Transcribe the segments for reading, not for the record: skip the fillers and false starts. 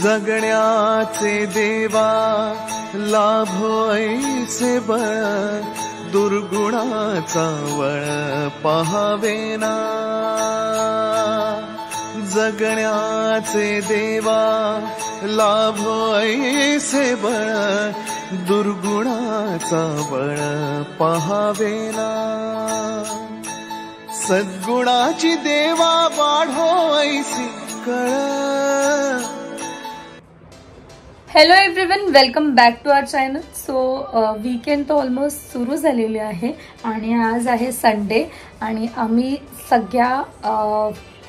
जगण्याचे देवा लाभो ऐसे बळ दुर्गुणाचा वळ पहावेना जगण्याचे देवा लाभो ऐसे बळ दुर्गुणाचा बळ पहावेना सद्गुणाची देवा वाढो ऐसी कळ। Hello everyone, welcome back to our channel. So weekend तो ऑलमोस्ट सुरू झालेली आहे आणि आज आहे संडे आणि आम्ही सगळ्या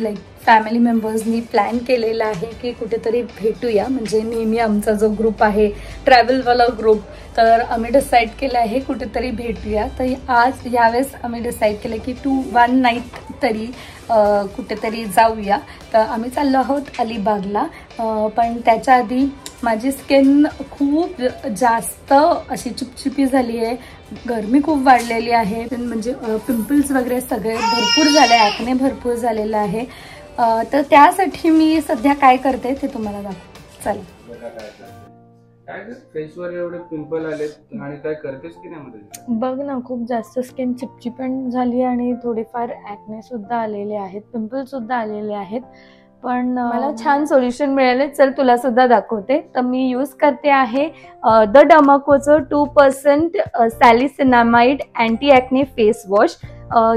लाईक फॅमिली मेंबर्सनी प्लॅन केलेला आहे की कुठेतरी भेटूया। म्हणजे नेहमी आमचा जो ग्रुप आहे ट्रॅव्हलवाला ग्रुप, तर आम्ही डिसाईड केलं आहे कुठेतरी भेटूया। तर आज यावेळेस आम्ही डिसाईड केलं की 1 नाईट तरी कुठेतरी जाऊया। तर आम्ही चाललो आहोत अलिबागला, पण त्याच्या आधी माझी स्किन खूप जास्त अशी चिपचिपी झाली आहे, गरमी खूप वाढलेली आहे, म्हणजे पिंपल्स वगैरे सगळे भरपूर झाले, ॲक्ने भरपूर झालेलं आहे। तर त्यासाठी मी सध्या काय करते ते तुम्हाला दाखवते। चला। काय फेसवर एवढे पिंपल आलेत आणि काय करतेस की नाही मध्ये? बघ ना, खूप जास्त स्किन चिपचिपण झाली आणि थोडेफार ॲक्ने सुद्धा आलेले आहेत, पिंपल सुद्धा आलेले आहेत, पण मला छान सोल्युशन मिळाले। चल तुला सुद्धा दाखवते। तर मी यूज करते आहे द डर्माकोचं 2% सॅलिसिनामाइड अँटी ॲक्ने फेस वॉश।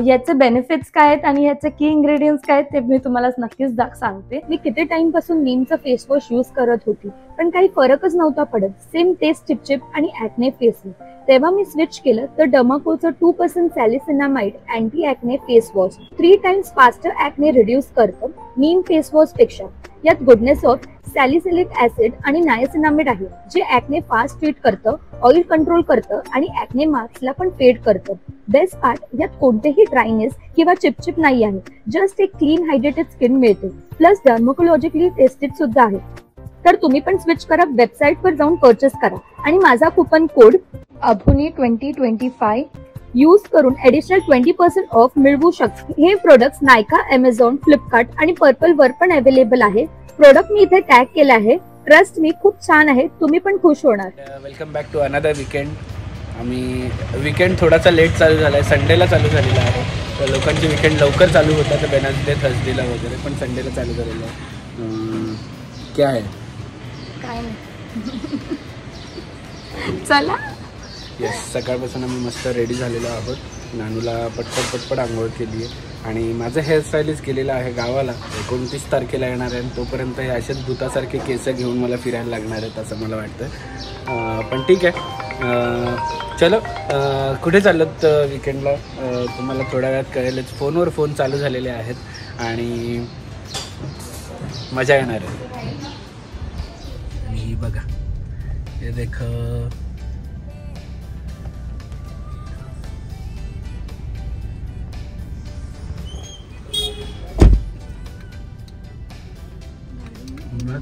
याचे बेनिफिट्स काय आहेत आणि याचे की इंग्रेडियंट्स काय आहेत ते मी तुम्हाला नक्कीच सांगते। मी किती टाइम पासून नीमचं फेस वॉश यूज करत होती, पण काही फरकच नव्हता पडत, सेम तेच चिपचिप आणि ॲक्ने फेसवर। तेव्हा मी स्विच केलं तर डर्माकोचं 2% सॅलिसिनामाइड anti acne face wash 3 times faster acne reduce करतं नीम फेस वॉश पेक्षा। यात गुडनेस ऑफ सॅलिसिलिक ऍसिड आणि नायसिनामाइड आहे, जे ॲक्ने फास्ट ट्रीट करतं, ऑइल कंट्रोल करतं आणि ॲक्ने मार्क्सला पण फेड करतं। बेस्ट पार्ट, यात कोणतेही ड्रायनेस किंवा चिपचिप नाही आहे, जस्ट एक क्लीन हायड्रेटेड स्किन मिळते, प्लस डर्मोकोलॉजिकली टेस्टेड सुद्धा आहे। तर तुम्ही पण स्विच करा, वेबसाईटवर जाऊन परचेस करा आणि माझा कुपन कोड अभुनी 2025 यूज करून ऍडिशनल 20% ऑफ मिळवू शकता। हे प्रोडक्ट्स नायका, अमेझॉन, फ्लिपकार्ट आणि पर्पल वर पण अवेलेबल आहे। प्रोडक्ट मी इथे टॅग केला आहे, ट्रस्ट मी, खूप छान आहे, तुम्ही पण खुश होणार। Welcome back to another weekend. आम्ही वीकेंड थोडासा लेट चालू झाला आहे, संडेला चालू झालेला आहे। तर लोकांची वीकेंड लवकर चालू होतात, तर वेडनेसडे, थर्सडेला वगैरे, पण संडेला चालू झालेलं आहे। क्या आहे? काय नाही। चला। येस, सकाळपासून आम्ही मस्त रेडी झालेलो आहोत। नानूला पटपट आंघोळ केली आहे आणि माझं हेअरस्टाईलिस्ट केलेलं आहे गावाला, 29 तारखेला येणार आहे आणि तोपर्यंत हे असेच भूतासारखे केस घेऊन मला फिरायला लागणार आहेत असं मला वाटतं। पण ठीक आहे, चलो। कुठे चालत वीकेंडला तुम्हाला थोड्या वेळात कळेलच। फोनवर फोन चालू झालेले आहेत आणि मजा येणार आहे। आणि बघा, हे देख,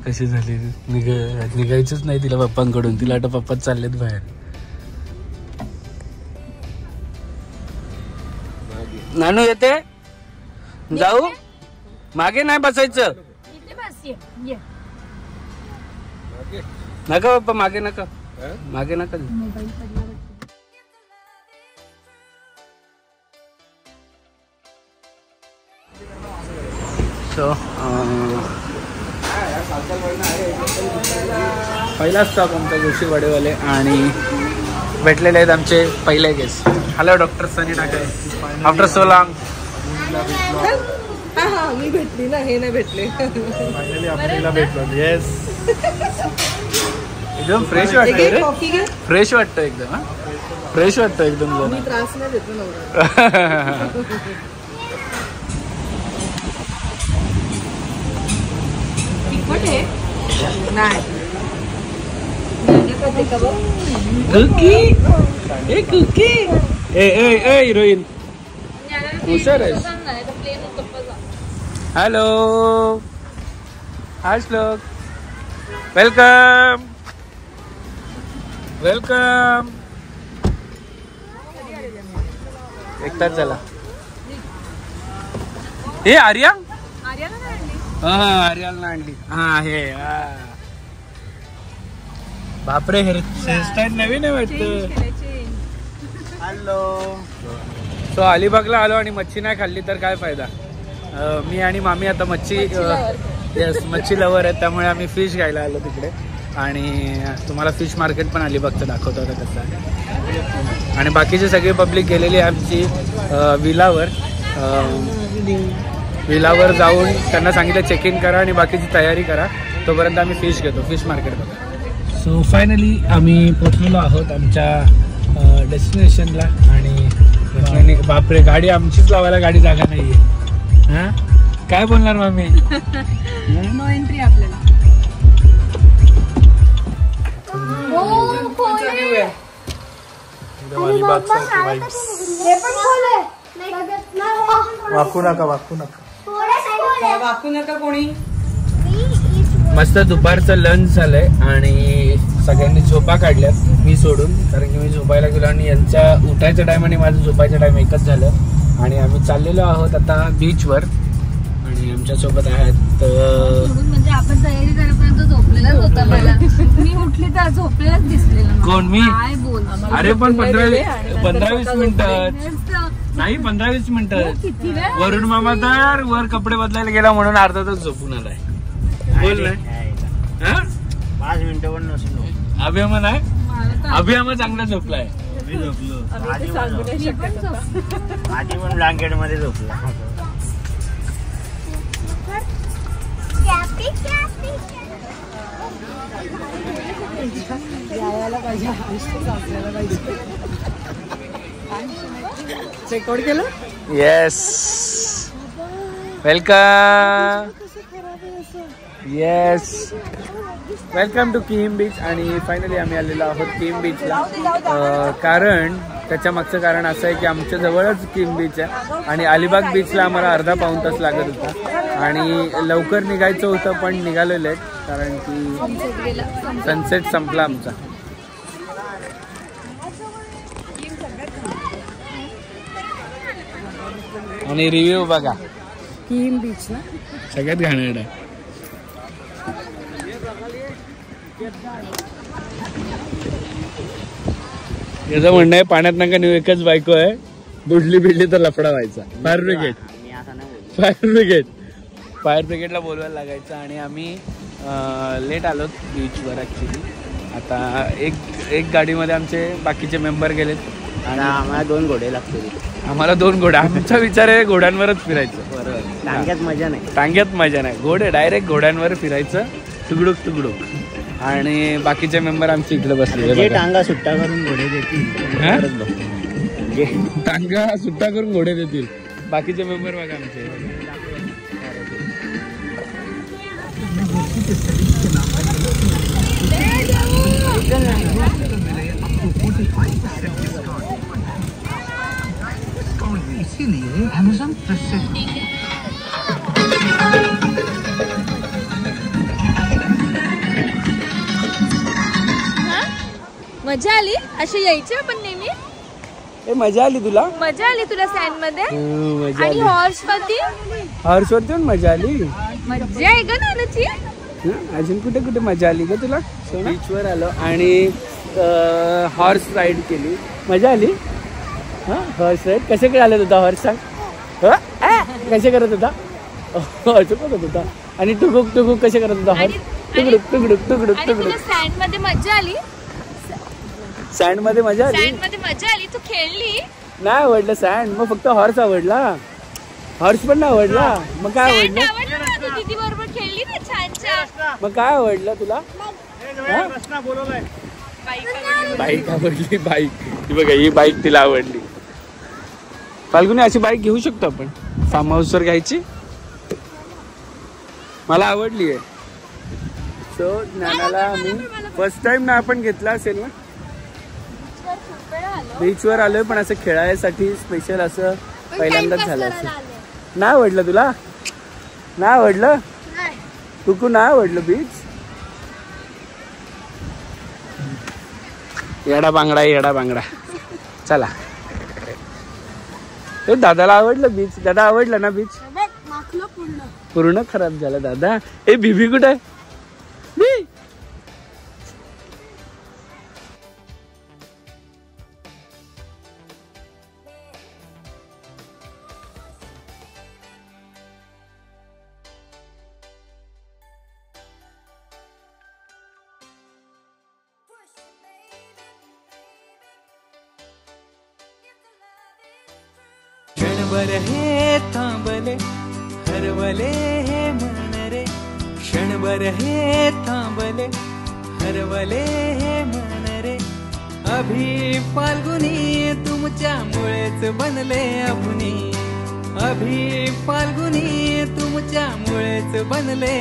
कशी झाली, निघायचंच नाही तिला पप्पांकडून, तिला आता पप्पाच चाललेत बाहेर। नानू येते, जाऊ, मागे नाही बसायचं, नका पप्पा, मागे नका, मागे नका। सो पहिला स्टॉप आमचा जोशीवाडेवाले आणि भेटलेले आहेत आमचे पहिले गेस्ट। हॅलो डॉक्टर सनी टाके, आफ्टर सो लॉंग। मी भेटली ना, हे नाही भेटले, फायनली आपल्याला भेटलो। येस, एकदम फ्रेश वाटतंय रे, फ्रेश वाटतं एकदम, फ्रेश वाटतं एकदम, मी त्रास नाही देतो नवरा। कुकी, ए कुकी, ए हिरोईन, हुशार आहेस। हॅलो, हाय श्लोक, वेलकम वेलकम। एक तास झाला। हे आर्या, आर्याला आणली, हा हे बापरे हेअरस्टाईल नवीन आहे वाटतं. हॅलो. सो अलिबागला आलो आणि मच्छी नाही खाल्ली तर काय फायदा. मी आणि मामी आता मच्छी लवर आहेत, त्यामुळे आम्ही फिश घ्यायला आलो तिकडे. आणि तुम्हाला फिश मार्केट पण अलिबागचं दाखवतो आता कसं आहे. आणि बाकीचे सगळे पब्लिक गेलेली आहे आमची विलावर जाऊन त्यांना सांगितलं चेक इन करा आणि बाकीची तयारी करा, तोपर्यंत आम्ही फिश घेतो. फिश मार्केट बघा. सो फायनली आम्ही पोचलेलो आहोत आमच्या डेस्टिनेशनला. आणि बापरे गाडी आमचीच लावायला गाडी जागा नाहीये. हा काय बोलणार मामी. नो एंट्री आपल्याला. वाकू नका वाकू नका कोणी. मस्त दुपारचं लंच झालंय आणि सगळ्यांनी झोपा काढल्यात मी सोडून, कारण की मी झोपायला गेलो आणि यांच्या उठायचा टाइम आणि माझं झोपायचा टाइम एकच झालं. आणि आम्ही चाललेलो आहोत आता बीचवर. आणि आमच्या सोबत आहेत म्हणजे आपण तयारी करेपर्यंत झोपलेलाच होता. मला मी उठली तर झोपलेलाच दिसलेला. कोण मी. काय बोल. अरे पण 15-20 मिनिटं नाही, 15-20 मिनिटं. वरुण मामा तर वर कपडे बदलायला गेला म्हणून अर्धा तास झोपून आलाय. बोल ना. 5 मिनिटं पण नसून अभियामा नाही. अभियामा चांगला झोपलाय. आधी पण ब्लँकेट मध्ये झोपला. रेकॉर्ड केलं. Yes welcome. Yes welcome to Kihim beach. आणि फायनली आम्ही आलेलो आहोत किम बीचला. कारण त्याच्या मागचं कारण असं आहे की आमच्या जवळच किम बीच आहे आणि अलिबाग बीचला आम्हाला अर्धा पाऊण तास लागत होता. आणि लवकर निघायचं होतं पण निघालो लेट, कारण की सनसेट संपला आमचा. आणि रिव्ह्यू बघा. किम बीच ना सगळ्यात घाणेरड आहे. याचं म्हणणं आहे पाण्यात नका नेऊ, एकच बायको आहे, बुडली बिडली तर लफडा व्हायचा. फायर ब्रिगेडला बोलवायला लागायचं. आणि आम्ही लेट आलो बीचवर ॲक्च्युली. आता एक गाडीमध्ये आमचे बाकीचे मेंबर गेलेत आणि आम्हाला 2 घोडे लागतील. आम्हाला 2 घोडे. आमचा विचार आहे घोड्यांवरच फिरायचं. बरोबर. टांग्यात मजा नाही. घोडे डायरेक्ट घोड्यांवर फिरायचं तुकडुक. आणि बाकीचे मेंबर आमचे इकडे बसले. टांगा सुट्टा करून घोडे देतील. टांगा सुट्टा करून घोडे देतील. बाकीचे मेंबर बघा आमचे. मजा आली अशी यायची आपण नेहमी. मजा आली तुला. मजा आली तुला सँड मध्ये. मजा आणि आली. हॉर्सवरती पण मजा आली. मजा आहे का नानाची. अजून कुठे मजा आली का तुला. बीचवर आलो आणि हॉर्स राईड केली. मजा आली. हॉर्स राईड कसे चालत होता हॉर्स सांग. कसे करत होता. करत होता. आणि टुकुक कसे करत होता हॉर्स. टुकडुक. सँड मध्ये मजा आली. सँड मध्ये मजा आली. तू खेळली. नाही आवडलं सँड. मग फक्त हॉर्स आवडला. हॉर्स पण नाही आवडला. मग काय आवडलं. दीदी बरोबर खेळली ना छान. मग काय आवडलं तुला. बाईक आवडली. बाईक ती बघा, ही बाईक तिला आवडली. फाल्गुनी अशी बाईक घेऊ शकतो आपण फार्म हाऊस वर घ्यायची. मला आवडली आहे. सो नानाला आम्ही फर्स्ट टाइम ना आपण घेतला असेल ना. बीचवर आलोय पण असं खेळायसाठी स्पेशल असं पहिल्यांदाच झालं असेल. नाही आवडलं तुला. नाही आवडलं. कुकू नाही आवडलं बीच. येडा बांगडा. चला. दादाला आवडलं बीच. दादा आवडला ना बीच. पूर्ण खराब झाला दादा. ए बीबी कुठे आहे. क्षणभर हे थांबले हरवले हे मन रे क्षणभर हे थांबले हरवले हे मन रे अभि फाल्गुनी तुमच्यामुळेच बनले अपुनी अभि फाल्गुनी तुमच्यामुळेच बनले